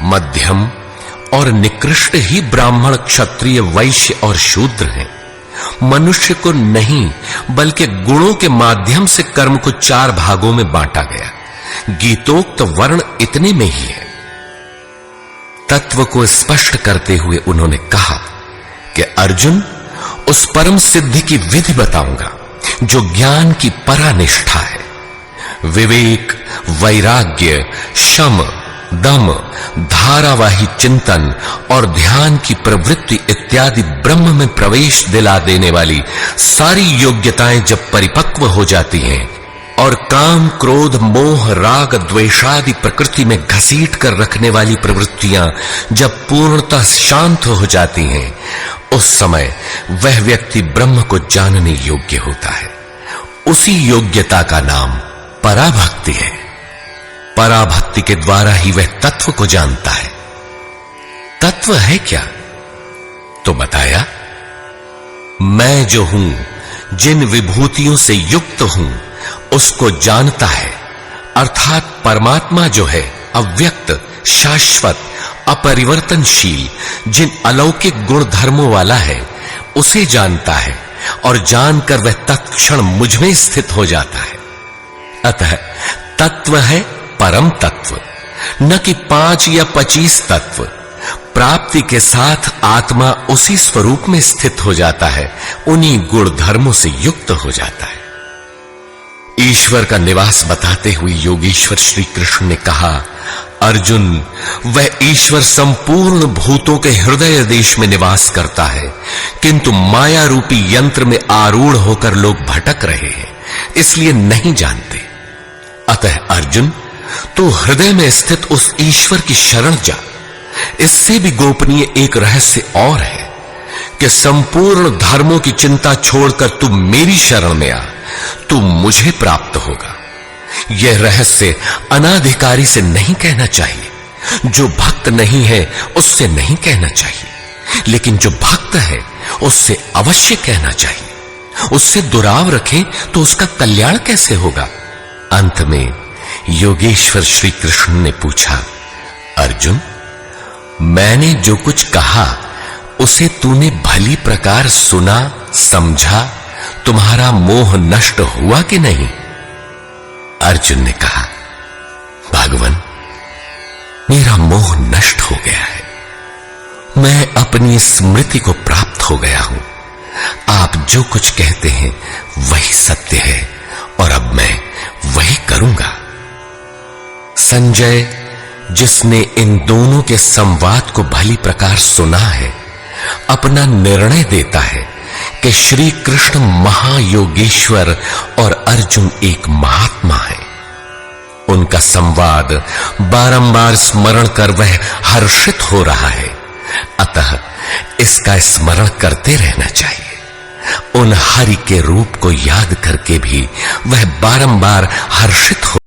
मध्यम और निकृष्ट ही ब्राह्मण, क्षत्रिय, वैश्य और शूद्र हैं। मनुष्य को नहीं बल्कि गुणों के माध्यम से कर्म को 4 भागों में बांटा गया। गीतोक्त वर्ण इतने में ही है। तत्व को स्पष्ट करते हुए उन्होंने कहा कि अर्जुन, उस परम सिद्धि की विधि बताऊंगा जो ज्ञान की परानिष्ठा है। विवेक, वैराग्य, शम, दम, धारावाही चिंतन और ध्यान की प्रवृत्ति इत्यादि ब्रह्म में प्रवेश दिला देने वाली सारी योग्यताएं जब परिपक्व हो जाती हैं और काम, क्रोध, मोह, राग, द्वेषादि प्रकृति में घसीट कर रखने वाली प्रवृत्तियां जब पूर्णतः शांत हो जाती हैं, उस समय वह व्यक्ति ब्रह्म को जानने योग्य होता है। उसी योग्यता का नाम पराभक्ति है। पराभक्ति के द्वारा ही वह तत्व को जानता है। तत्व है क्या? तो बताया, मैं जो हूं, जिन विभूतियों से युक्त हूं, उसको जानता है। अर्थात परमात्मा जो है अव्यक्त, शाश्वत, अपरिवर्तनशील, जिन अलौकिक गुण धर्मों वाला है, उसे जानता है और जानकर वह तत्क्षण मुझ में स्थित हो जाता है। अतः तत्व है परम तत्व, न कि 5 या 25 तत्व। प्राप्ति के साथ आत्मा उसी स्वरूप में स्थित हो जाता है, उन्हीं गुण धर्मों से युक्त हो जाता है। ईश्वर का निवास बताते हुए योगीश्वर श्री कृष्ण ने कहा, अर्जुन, वह ईश्वर संपूर्ण भूतों के हृदय देश में निवास करता है, किंतु माया रूपी यंत्र में आरूढ़ होकर लोग भटक रहे हैं, इसलिए नहीं जानते। अतः अर्जुन, तू हृदय में स्थित उस ईश्वर की शरण जा। इससे भी गोपनीय एक रहस्य और है कि संपूर्ण धर्मों की चिंता छोड़कर तू मेरी शरण में आ, तू मुझे प्राप्त होगा। यह रहस्य अनाधिकारी से नहीं कहना चाहिए, जो भक्त नहीं है उससे नहीं कहना चाहिए, लेकिन जो भक्त है उससे अवश्य कहना चाहिए। उससे दुराव रखें तो उसका कल्याण कैसे होगा? अंत में योगेश्वर श्री कृष्ण ने पूछा, अर्जुन, मैंने जो कुछ कहा उसे तूने भली प्रकार सुना, समझा? तुम्हारा मोह नष्ट हुआ कि नहीं? अर्जुन ने कहा, भगवान, मेरा मोह नष्ट हो गया है। मैं अपनी स्मृति को प्राप्त हो गया हूं। आप जो कुछ कहते हैं वही सत्य है और अब मैं वही करूंगा। संजय, जिसने इन दोनों के संवाद को भली प्रकार सुना है, अपना निर्णय देता है कि श्री कृष्ण महायोगेश्वर और अर्जुन एक महात्मा है। उनका संवाद बारंबार स्मरण कर वह हर्षित हो रहा है, अतः इसका स्मरण करते रहना चाहिए। उन हरि के रूप को याद करके भी वह बारंबार हर्षित हो